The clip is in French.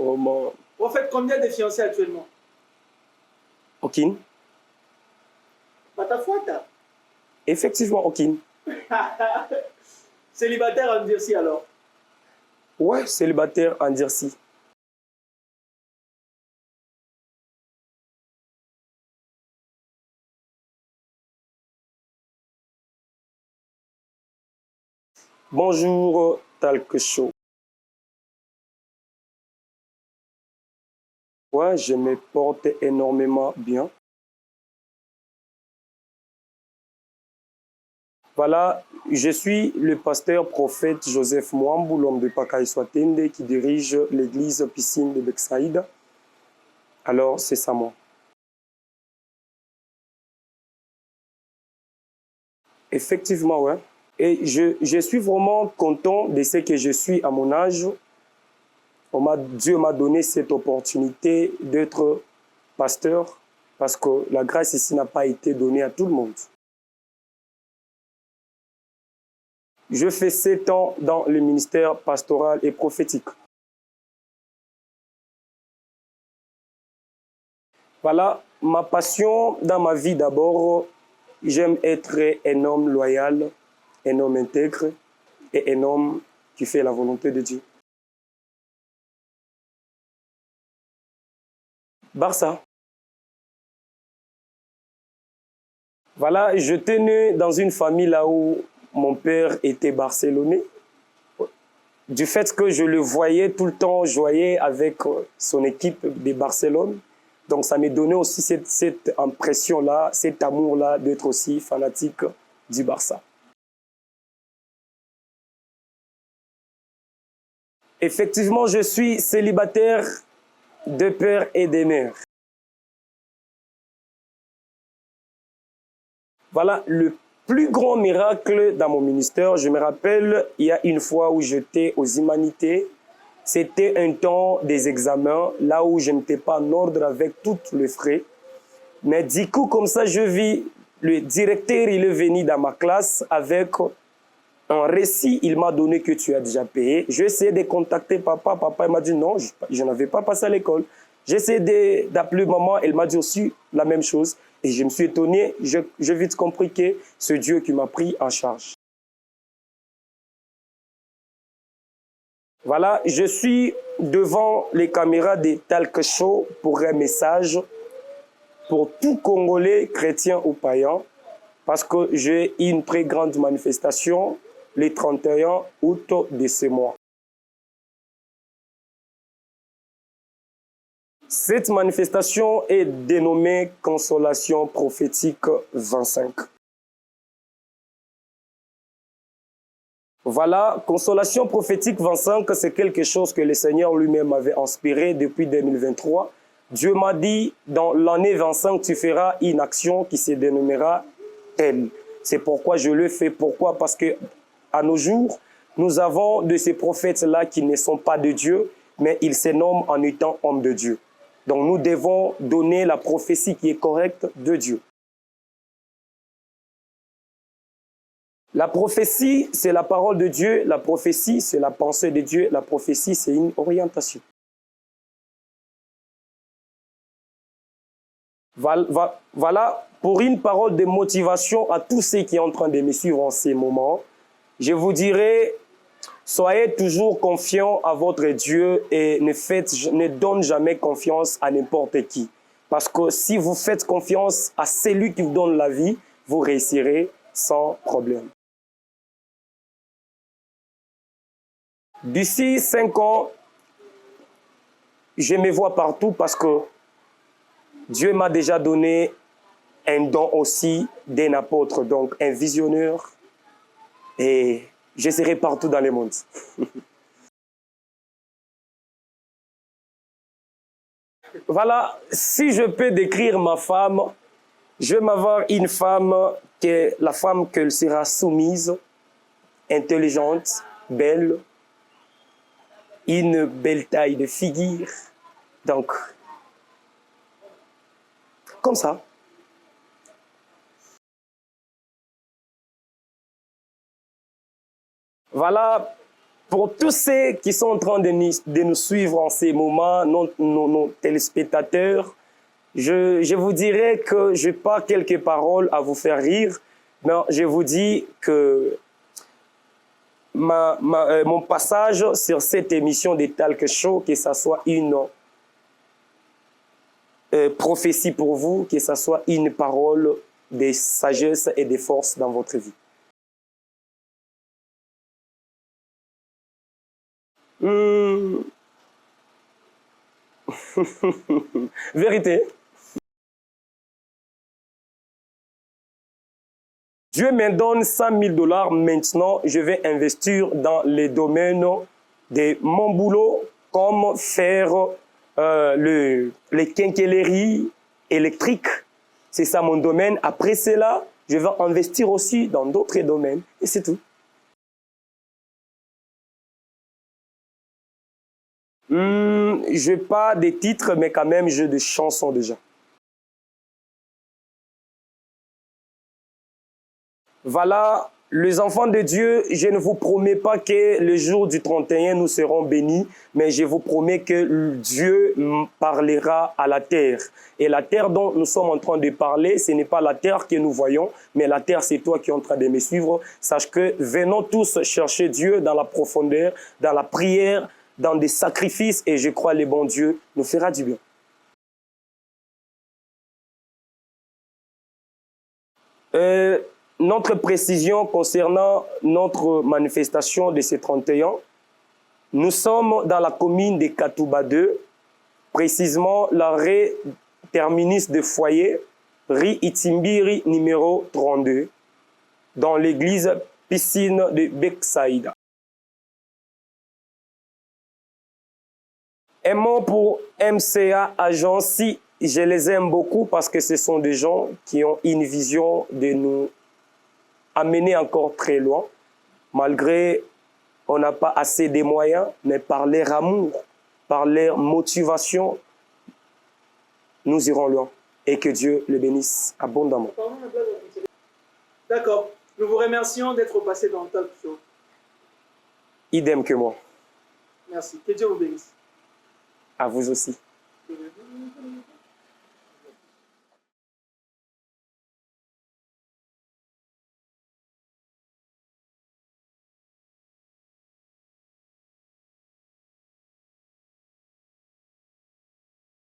Vraiment. Vous faites combien de fiancés actuellement? Aucune. Pas ta foi, t'as. Effectivement, aucune. Célibataire à me dire si alors. Ouais, célibataire en dire si. Bonjour, Talk Show. Ouais, je me porte énormément bien. Voilà, je suis le pasteur prophète Joseph Mwambou, l'homme de Pakaï Swatende, qui dirige l'église piscine de Bexaïda. Alors, c'est ça moi. Effectivement, ouais. Et je suis vraiment content de ce que je suis à mon âge. Dieu m'a donné cette opportunité d'être pasteur parce que la grâce ici n'a pas été donnée à tout le monde. Je fais 7 ans dans le ministère pastoral et prophétique. Voilà, ma passion dans ma vie d'abord, j'aime être un homme loyal, un homme intègre et un homme qui fait la volonté de Dieu. Barça. Voilà, j'étais né dans une famille là où mon père était barcelonais. Du fait que je le voyais tout le temps jouer avec son équipe de Barcelone. Donc ça m'a donné aussi cette impression-là, cet amour-là d'être aussi fanatique du Barça. Effectivement, je suis célibataire de père et de mère. Voilà, le plus grand miracle dans mon ministère, je me rappelle, il y a une fois où j'étais aux humanités, c'était un temps des examens, là où je n'étais pas en ordre avec tous les frais. Mais du coup, comme ça, je vis, le directeur, il est venu dans ma classe avec un récit, il m'a donné que tu as déjà payé. J'ai essayé de contacter papa, papa il m'a dit non, je n'avais pas passé à l'école. J'ai essayé d'appeler maman, elle m'a dit aussi la même chose. Et je me suis étonné, j'ai vite compris que c'est Dieu qui m'a pris en charge. Voilà, je suis devant les caméras de Talk Show pour un message pour tout Congolais, chrétien ou païen, parce que j'ai une très grande manifestation le 31 août de ce mois. Cette manifestation est dénommée Consolation prophétique 25. Voilà, Consolation prophétique 25, c'est quelque chose que le Seigneur lui-même avait inspiré depuis 2023. Dieu m'a dit, dans l'année 25, tu feras une action qui se dénommera telle. C'est pourquoi je le fais. Pourquoi? Parce que à nos jours, nous avons de ces prophètes-là qui ne sont pas de Dieu, mais ils se nomment en étant hommes de Dieu. Donc nous devons donner la prophétie qui est correcte de Dieu. La prophétie, c'est la parole de Dieu. La prophétie, c'est la pensée de Dieu. La prophétie, c'est une orientation. Voilà, pour une parole de motivation à tous ceux qui sont en train de me suivre en ces moments, je vous dirais, soyez toujours confiants à votre Dieu et ne donnez jamais confiance à n'importe qui. Parce que si vous faites confiance à celui qui vous donne la vie, vous réussirez sans problème. D'ici 5 ans, je me vois partout parce que Dieu m'a déjà donné un don aussi d'un apôtre, donc un visionnaire. Et je serai partout dans le monde. Voilà, si je peux décrire ma femme, je vais m'avoir une femme qui est la femme qu'elle sera soumise, intelligente, belle, une belle taille de figure. Donc, comme ça. Voilà, Pour tous ceux qui sont en train de nous suivre en ces moments, nos téléspectateurs, je vous dirais que je n'ai pas quelques paroles à vous faire rire, mais je vous dis que mon passage sur cette émission de Talk Show, que ça soit une prophétie pour vous, que ça soit une parole de sagesse et de force dans votre vie. Vérité. Dieu me donne 100 000 $. Maintenant, je vais investir dans les domaines de mon boulot, comme faire les quincailleries électriques. C'est ça mon domaine. Après cela, je vais investir aussi dans d'autres domaines. Et c'est tout. Je n'ai pas de titres, mais quand même, j'ai des chansons déjà. Voilà, les enfants de Dieu, je ne vous promets pas que le jour du 31, nous serons bénis, mais je vous promets que Dieu parlera à la terre. Et la terre dont nous sommes en train de parler, ce n'est pas la terre que nous voyons, mais la terre, c'est toi qui es en train de me suivre. Sache que venons tous chercher Dieu dans la profondeur, dans la prière, dans des sacrifices, et je crois le bon Dieu nous fera du bien. Notre précision concernant notre manifestation de ces 31, nous sommes dans la commune de Katouba 2, précisément l'arrêt terminus de foyer, rue Itimbiri numéro 32, dans l'église piscine de Beksaïda. Un mot pour MCA Agence, je les aime beaucoup parce que ce sont des gens qui ont une vision de nous amener encore très loin, malgré on n'a pas assez de moyens, mais par leur amour, par leur motivation, nous irons loin. Et que Dieu le bénisse abondamment. D'accord. Nous vous remercions d'être passé dans le talk show. Idem que moi. Merci. Que Dieu vous bénisse. À vous aussi.